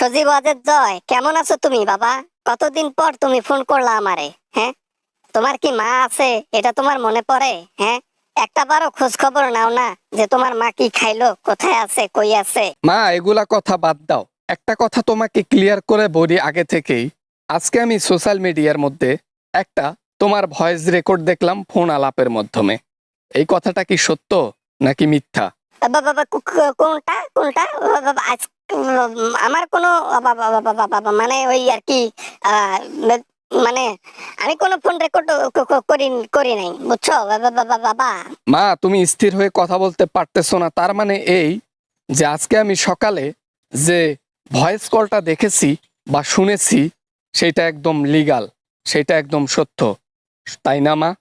সজীব ওয়াজেদ জয়, কেমন আছো তুমি বাবা? কতদিন পর তুমি ফোন করলা আমারে। হ্যাঁ, তোমার কি মা আছে এটা তোমার মনে পড়ে? হ্যাঁ, একটা বারও খোঁজ খবর নাও না যে তোমার মা কি খাইলো, কোথায় আছে, কই আছে? মা, এগুলা কথা বাদ দাও। একটা কথা তোমাকে ক্লিয়ার করে বলি আগে থেকেই। আজকে আমি সোশ্যাল মিডিয়ার মধ্যে একটা তোমার ভয়েস রেকর্ড দেখলাম ফোন আলাপের মাধ্যমে। এই কথাটা কি সত্য নাকি মিথ্যা? বাবা, কোনটা কোনটা? বাবা, আমার কোনো মানে ওই আর কি, আহ, মানে আমি কোনো ফোন রেকর্ড করি নাই, বুঝছো বাবা? মা, তুমি স্থির হয়ে কথা বলতে পারতেছো না, তার মানে এই যে আজকে আমি সকালে যে ভয়েস কলটা দেখেছি বা শুনেছি সেটা একদম লিগাল, সেটা একদম সত্য, তাই না মা?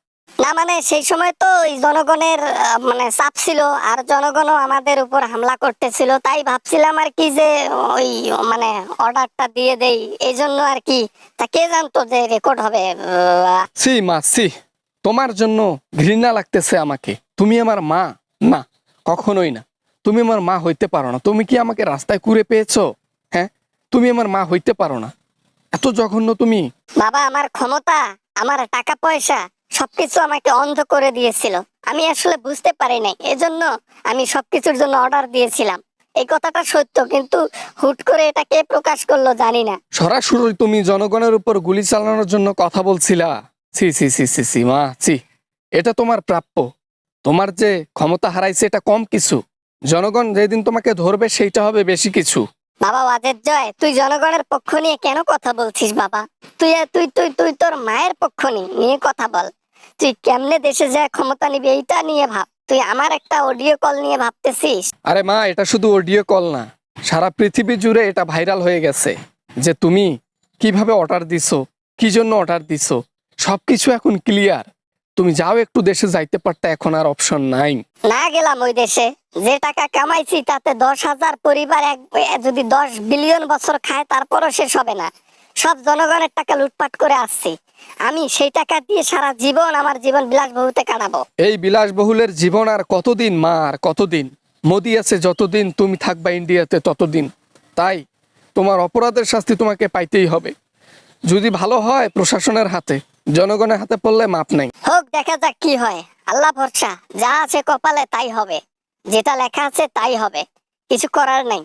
না মানে সেই সময় তো ওই জনগণের মানে চাপ ছিল, আর জনগণও আমাদের উপর হামলা করতেছিল, তাই ভাবছিলাম আর কি যে ওই মানে অর্ডারটা দিয়ে দেই, এই জন্য আর কি। তা কে জানতো যে রেকর্ড হবে? সি মা, সি, তোমার জন্য ঘৃণা লাগতেছে আমাকে। তুমি আমার মা না, কখনোই না। তুমি আমার মা হইতে পারো না। তুমি কি আমাকে রাস্তায় কুড়ে পেয়েছো? হ্যাঁ, তুমি আমার মা হইতে পারো না। এত জঘন্য তুমি। বাবা, আমার ক্ষমতা, আমার টাকা পয়সা সবকিছু আমাকে অন্ধ করে দিয়েছিল। আমি আসলে বুঝতে পারি নাই, এজন্য আমি সবকিছুর জন্য অর্ডার দিয়েছিলাম। এই কথাটা সত্য, কিন্তু হুট করে এটা কে প্রকাশ করলো জানি না। সরাসরি তুমি জনগণের উপর গুলি চালানোর জন্য কথা বলছিলা। সি সি সি সি সি মা, সি। এটা তোমার প্রাপ্য। তোমার যে ক্ষমতা হারাইছে এটা কম কিছু। জনগণ যেদিন তোমাকে ধরবে সেইটা হবে বেশি কিছু। বাবা ওয়াজেদ জয়, তুই জনগণের পক্ষ নিয়ে কেন কথা বলছিস বাবা? তুই তুই তুই তুই তোর মায়ের পক্ষ নিয়ে কথা বল। তুই কেমনে দেশে যায় ক্ষমতা নিবি এইটা নিয়ে ভাব। তুই আমার একটা অডিও কল নিয়ে ভাবতেছিস? আরে মা, এটা শুধু অডিও কল না, সারা পৃথিবী জুড়ে এটা ভাইরাল হয়ে গেছে যে তুমি কিভাবে অর্ডার দিছো, কি জন্য অর্ডার দিছো, সবকিছু এখন ক্লিয়ার। তুমি যাও, একটু দেশে যাইতে পারতে, এখন আর অপশন নাই। না গেলাম ওই দেশে, যে টাকা কামাইছি তাতে 10,000 পরিবার যদি 10 বিলিয়ন বছর খায় তারপরও শেষ হবে না। সব জনগণের টাকা লুটপাট করে আসছি। আমি সেই টাকা দিয়ে সারা জীবন আমার জীবন বিলাসবহুলতে কাটাবো। এই বিলাসবহুলের জীবন আর কতদিন মা, আর কতদিন? মোদি আছে যতদিন, তুমি থাকবা ইন্ডিয়াতে ততদিন। তাই তোমার অপরাধের শাস্তি তোমাকে পাইতেই হবে। যদি ভালো হয় প্রশাসনের হাতে, জনগণের হাতে পড়লে মাপ নাই। হোক, দেখা যাক কি হয়। আল্লাহ ভরসা, যা আছে কপালে তাই হবে, যেটা লেখা আছে তাই হবে, কিছু করার নাই।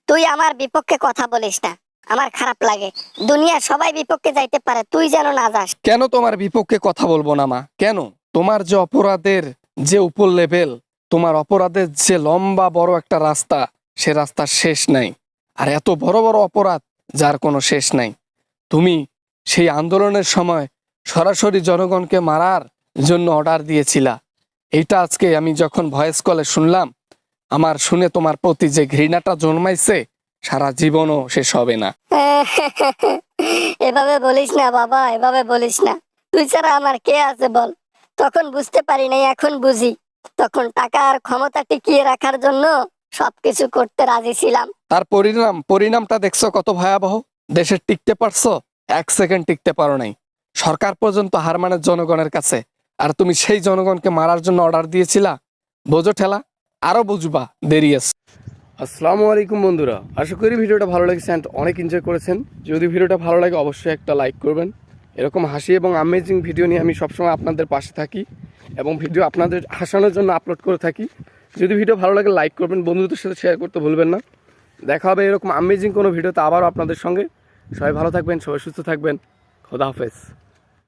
তুই আমার বিপক্ষে কথা বলিস না, আমার খারাপ লাগে। দুনিয়া সবাই বিপক্ষে যাইতে পারে, তুই যেন না যাস। কেন তোমার বিপক্ষে কথা বলবো না মা? কেন? তোমার যে অপরাধের যে উপর লেভেল, তোমার অপরাধের যে লম্বা বড় একটা রাস্তা, সে রাস্তার শেষ নাই। আর এত বড় বড় অপরাধ যার কোনো শেষ নাই। তুমি সেই আন্দোলনের সময় সরাসরি জনগণকে মারার জন্য অর্ডার দিয়েছিলা। এইটা আজকে আমি যখন ভয়েস কলে শুনলাম, আমার শুনে তোমার প্রতি যে ঘৃণাটা জন্মাইছে, সারা জীবনও শেষ হবে না। এভাবে বলিস না বাবা, এভাবে বলিস না। তুই ছাড়া আমার কে আছে বল? তখন বুঝতে পারি নাই, এখন বুঝি। তখন টাকা আর ক্ষমতা টিকিয়ে রাখার জন্য সবকিছু করতে রাজি ছিলাম। তার পরিণামটা দেখছো কত ভয়াবহ। দেশে টিকতে পারছো? 1 সেকেন্ড টিকতে পারো নাই। সরকার পর্যন্ত হার মানে জনগণের কাছে, আর তুমি সেই জনগণকে মারার জন্য অর্ডার দিয়েছিলা। বোঝো ঠেলা, আরো বুঝবা দেরি আছে। আসসালামু আলাইকুম বন্ধুরা, আশা করি ভিডিওটা ভালো লেগেছে অ্যান্ড অনেক এনজয় করেছেন। যদি ভিডিওটা ভালো লাগে অবশ্যই একটা লাইক করবেন। এরকম হাসি এবং আমেজিং ভিডিও নিয়ে আমি সবসময় আপনাদের পাশে থাকি এবং ভিডিও আপনাদের হাসানোর জন্য আপলোড করে থাকি। যদি ভিডিও ভালো লাগে লাইক করবেন, বন্ধুদের সাথে শেয়ার করতে ভুলবেন না। দেখা হবে এরকম আমেজিং কোনো ভিডিওতে আবারও আপনাদের সঙ্গে। সবাই ভালো থাকবেন, সবাই সুস্থ থাকবেন। খোদা হাফেজ।